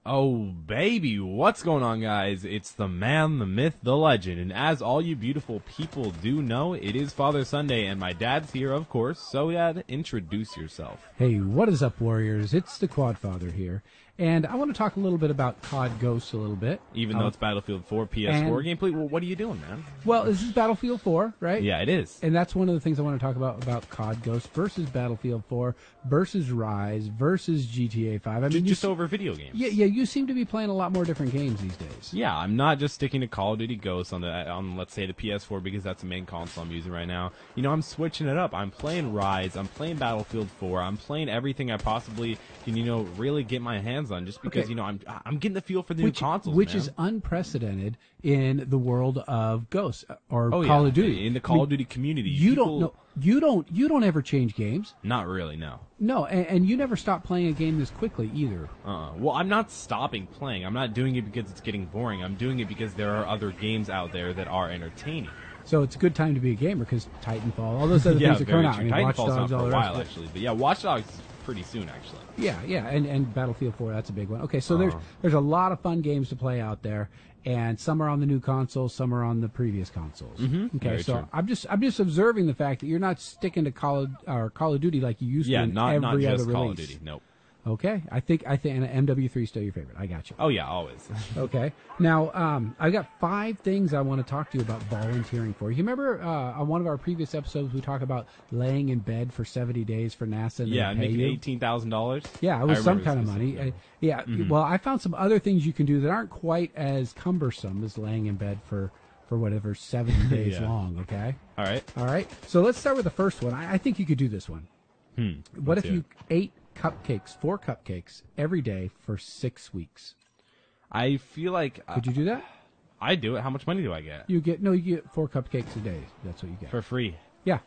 Oh, baby, what's going on, guys? It's the man, the myth, the legend, and as all you beautiful people do know, it is Father Sunday, and my dad's here, of course, so Dad, introduce yourself. Hey, what is up, Warriors? It's the Quad Father here, and I want to talk a little bit about COD Ghosts a little bit. Even though it's Battlefield 4 PS4 gameplay, well, what are you doing, man? Well, this is Battlefield 4, right? Yeah, it is. And that's one of the things I want to talk about COD Ghosts versus Battlefield 4 versus Rise versus GTA 5. I mean, just over video games. Yeah, you seem to be playing a lot more different games these days. Yeah, I'm not just sticking to Call of Duty Ghosts on let's say the PS4 because that's the main console I'm using right now. You know, I'm switching it up. I'm playing Rise. I'm playing Battlefield 4. I'm playing everything I possibly can, really get my hands on. Just because I'm getting the feel for the new consoles, which man. is unprecedented in the world of Ghosts or Call of Duty. In the Call of Duty community, you don't ever change games. Not really, no. No, and you never stop playing a game this quickly either. Well, I'm not stopping playing. I'm not doing it because it's getting boring. I'm doing it because there are other games out there that are entertaining. So it's a good time to be a gamer because Titanfall, all those other things are coming out. I mean, Titanfall's not for a while, actually. But yeah, Watch Dogs is pretty soon, actually. Yeah, and Battlefield 4, that's a big one. Okay, so there's a lot of fun games to play out there, and some are on the new consoles, some are on the previous consoles. Mm-hmm. Okay, Very so true. I'm just observing the fact that you're not sticking to Call of Duty like you used to in not every just other release. Call of Duty. Nope. Okay, I think and MW3 is still your favorite. I got you. Oh yeah, always. Okay. Now, I've got 5 things I want to talk to you about volunteering for. You remember on one of our previous episodes we talked about laying in bed for 70 days for NASA? And yeah, they pay making $18,000. Yeah, it was some kind of money. Well, I found some other things you can do that aren't quite as cumbersome as laying in bed for whatever 70 days long. Okay. All right. So let's start with the first one. I think you could do this one. What if you ate 4 cupcakes every day for 6 weeks? I feel like Could you do that? I do it. How much money do I get? You get 4 cupcakes a day. That's what you get For free. Yeah.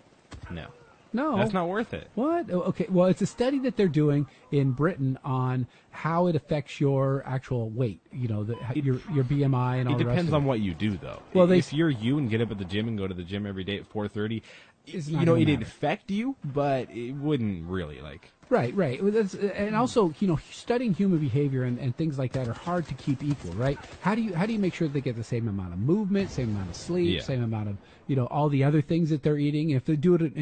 No, No, that's not worth it. What? Okay. Well, it's a study that they're doing in Britain on how it affects your actual weight. Your BMI and all It the rest depends of on it. what you do, though. Well, if you're you and get up at the gym and go to the gym every day at 4:30, It's not gonna it'd matter. affect you, but it wouldn't really Right. Well, and also, studying human behavior and things like that are hard to keep equal, right? How do you make sure they get the same amount of movement, same amount of sleep, same amount of all the other things that they're eating? If they do it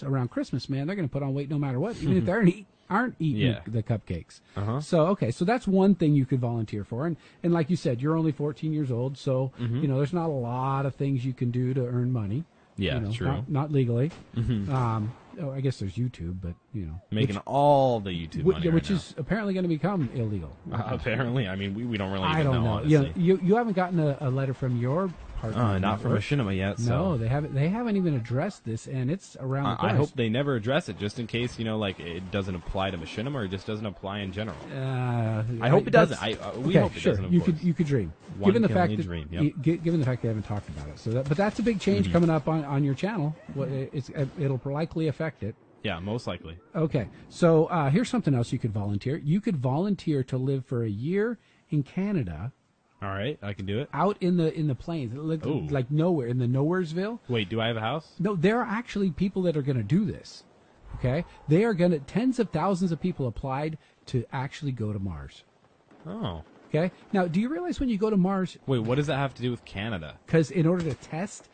around Christmas, man, they're going to put on weight no matter what, even if they aren't eating the cupcakes. So that's one thing you could volunteer for, and like you said, you're only 14 years old, so there's not a lot of things you can do to earn money. Yeah, true. Not legally. I guess there's YouTube, but making all the YouTube money which right is apparently going to become illegal. Apparently, I mean, we don't really even I don't know. honestly. You haven't gotten a letter from your partner. Not from Machinima yet. So. No, they haven't. They haven't even addressed this, and it's around the corner. I hope they never address it, just in case it doesn't apply to Machinima or it just doesn't apply in general. I hope it doesn't. We hope it doesn't. Of You course. you could dream. One given the can fact only that dream, yep. Given the fact they haven't talked about it, but that's a big change coming up on your channel. It'll likely affect it. Yeah, most likely. Okay, so here's something else you could volunteer. You could volunteer to live for a year in Canada. All right, I can do it. Out in the plains, like nowhere, in the Nowheresville. Wait, do I have a house? No, there are actually people that are going to do this. Okay, they are going to. Tens of thousands of people applied to actually go to Mars. Oh. Okay, now do you realize when you go to Mars? Wait, what does that have to do with Canada? Because in order to test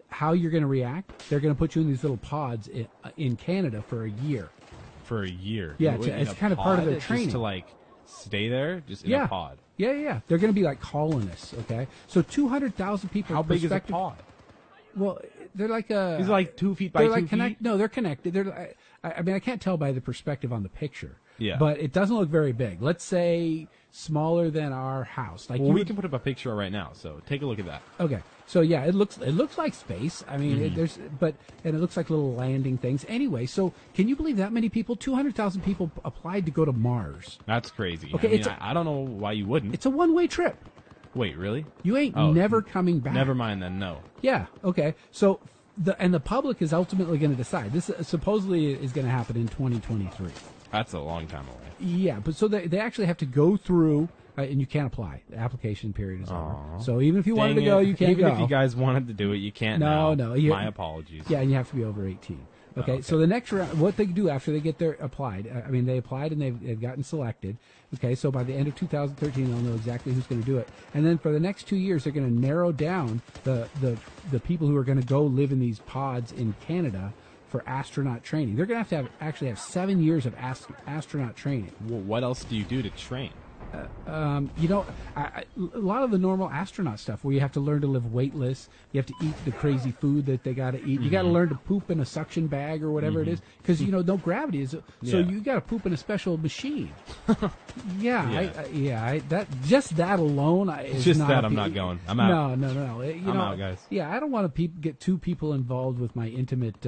how you're going to react, they're going to put you in these little pods in Canada for a year. For a year? Yeah, it's kind of part of their training. Just to stay there, just in a pod. Yeah. They're going to be like colonists. Okay, so 200,000 people. How big is a pod? Well, they're like a. These are like 2 feet by 2 feet. No, they're connected. I mean, I can't tell by the perspective on the picture. Yeah. But it doesn't look very big. Let's say smaller than our house. Well, we can put up a picture right now. So take a look at that. Okay. So yeah, it looks like space. I mean, and it looks like little landing things. Anyway, so can you believe that many people? 200,000 people applied to go to Mars. That's crazy. Okay, I don't know why you wouldn't. It's a one-way trip. Wait, really? You ain't never coming back. Never mind then. No. Yeah. Okay. So the public is ultimately going to decide. This supposedly is going to happen in 2023. That's a long time away. Yeah, but so they actually have to go through, and you can't apply. The application period is over. So even if you wanted to go, you can't go. Even if you guys wanted to do it, you can't now. No. My apologies. Yeah, and you have to be over 18. Okay, so the next round, what they do after they get their applied, they applied and they've gotten selected. Okay, so by the end of 2013, they'll know exactly who's going to do it. And then for the next 2 years, they're going to narrow down the people who are going to go live in these pods in Canada for astronaut training. They're going to actually have 7 years of astronaut training. Well, what else do you do to train? A lot of the normal astronaut stuff where you have to learn to live weightless, you have to eat the crazy food that they got to eat, you got to learn to poop in a suction bag or whatever it is, because no gravity is, so you got to poop in a special machine. That alone is just not that I'm not going. I'm out. No. I'm out, guys. Yeah, I don't want to get two people involved with my intimate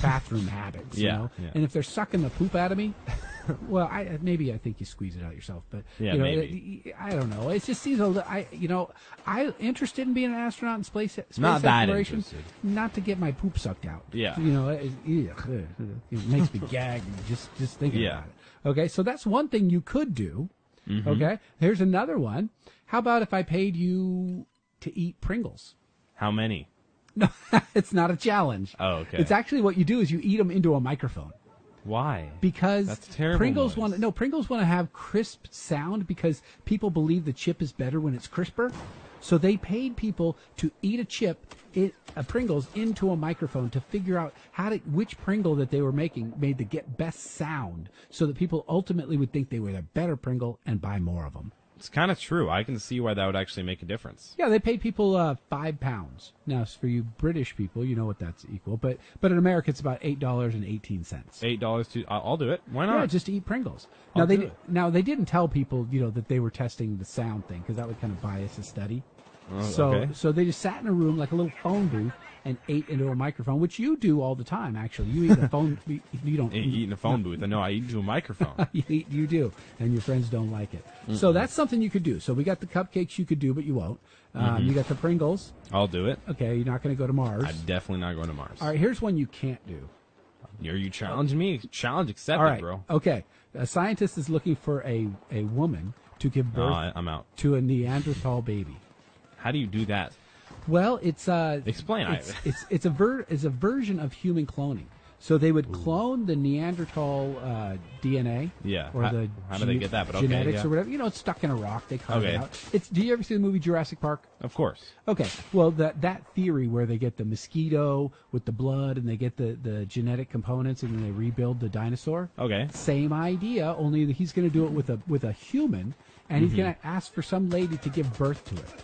bathroom habits. Yeah. And if they're sucking the poop out of me, well, I think you squeeze it out yourself, but maybe. I don't know. It just seems a little. I'm interested in being an astronaut in space not that exploration, interested. not to get my poop sucked out. Yeah. It makes me gag just thinking about it. Okay, so that's one thing you could do. Okay, here's another one. How about if I paid you to eat Pringles? How many? No, it's not a challenge. Oh, okay. It's actually what you do is you eat them into a microphone. Why? Because that's terrible. Pringles want to have crisp sound because people believe the chip is better when it's crisper. So they paid people to eat a Pringles into a microphone to figure out which Pringle that they were making made the best sound, so that people ultimately would think they were the better Pringle and buy more of them. It's kind of true. I can see why that would actually make a difference. Yeah, they paid people £5. Now, for you British people, you know what that's equal. But in America, it's about $8.18. $8 I'll do it. Why not? Yeah, just to eat Pringles. Now they didn't tell people, that they were testing the sound thing, because that would kind of bias the study. So they just sat in a room like a little phone booth and ate into a microphone, which you do all the time. Actually, you eat in a phone. You don't eat in a phone booth. I know. I eat into a microphone. You do, and your friends don't like it. So that's something you could do. So we got the cupcakes you could do, but you won't. You got the Pringles. I'll do it. Okay, you're not going to go to Mars. I'm definitely not going to Mars. All right, here's one you can't do. Are you challenging me? Challenge accepted, all right, bro. Okay, a scientist is looking for a woman to give birth I'm out. to a Neanderthal baby. How do you do that? Well, it's explain. It's a version of human cloning. So they would clone the Neanderthal DNA. Yeah. Or how do they get that? But genetics or whatever. It's stuck in a rock. They carve it out. Do you ever see the movie Jurassic Park? Of course. Okay. Well, that theory where they get the mosquito with the blood and they get the genetic components and then they rebuild the dinosaur. Okay. Same idea. Only he's going to do it with a human, and he's going to ask for some lady to give birth to it.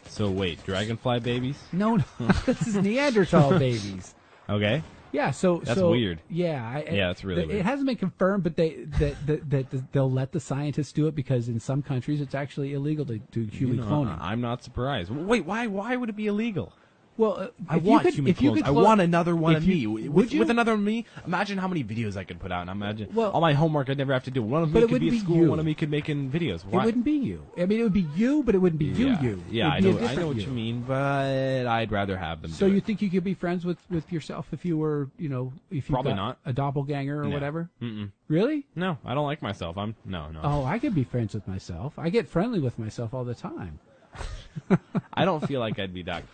So wait, dragonfly babies? No, this is Neanderthal babies. Okay. Yeah, that's weird. Yeah, that's really weird. It hasn't been confirmed, but they'll let the scientists do it because in some countries it's actually illegal to do human cloning. I'm not surprised. Wait, why would it be illegal? Well, I want human clones. I want another one of me. With another me, imagine how many videos I could put out. And imagine all my homework I'd never have to do. One of me could be at school. One of me could make in videos. Why? It wouldn't be you. I mean, it would be you, but it wouldn't be you. Yeah, I know what you mean, but I'd rather have them. So you think you could be friends with yourself if you were, if you probably not a doppelganger or whatever? Mm-mm. Really? No, I don't like myself. No. Oh, I could be friends with myself. I get friendly with myself all the time. I don't feel like I'd be that.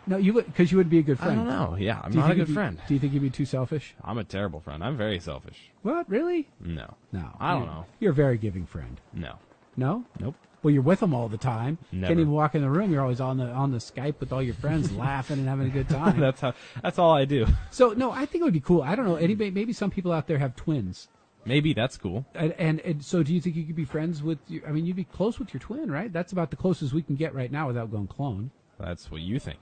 No, you would, because you would be a good friend. I don't know. Yeah, I'm not a good friend. Do you think you'd be too selfish? I'm a terrible friend. I'm very selfish. What? Really? No. No. I don't know. You're a very giving friend. No. No? Nope. Well, you're with them all the time. Never. Can't even walk in the room. You're always on the Skype with all your friends, laughing and having a good time. That's all I do. So no, I think it would be cool. I don't know. Maybe some people out there have twins. Maybe that's cool. And so, do you think you could be friends with? You'd be close with your twin, right? That's about the closest we can get right now without going clone. That's what you think.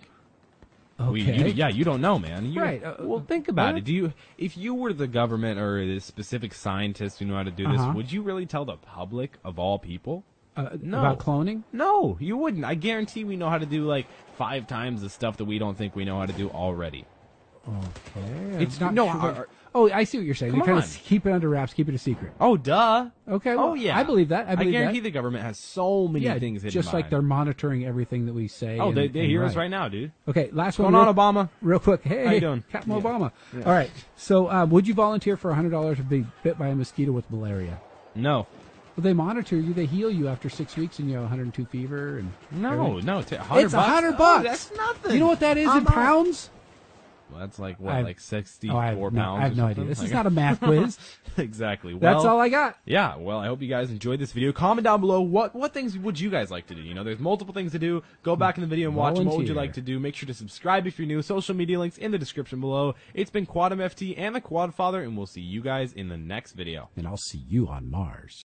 Okay. You don't know, man. Right. Well, think about it. If you were the government or the specific scientist who knew how to do this, would you really tell the public of all people? No. About cloning? No, you wouldn't. I guarantee we know how to do like 5 times the stuff that we don't think we know how to do already. Okay. It's not. No. I see what you're saying. You're trying to keep it under wraps, keep it a secret. Oh, duh. Okay. Well, yeah. I believe that. I guarantee the government has so many things hidden just like they're monitoring everything that we say. Oh, they hear us right now, dude. Okay, last one. What's going on, Obama? Real quick. Hey, how you doing? Captain Obama. Yeah. All right. So, would you volunteer for $100 to be bit by a mosquito with malaria? No. Well, they monitor you. They heal you after 6 weeks, and you have 102 fever. And no, it's $100. $100. Oh, that's nothing. You know what that is in pounds? That's like what, like 64 I have pounds? no or idea. something? This is Like- not a math quiz. Exactly. That's Well, all I got. yeah, well, I hope you guys enjoyed this video. Comment down below what things would you guys like to do. You know, there's multiple things to do. Go back in the video and watch them. What would you Volunteer. like to do? Make sure to subscribe if you're new. Social media links in the description below. It's been Quadum FT and the Quad Father, and we'll see you guys in the next video. And I'll see you on Mars.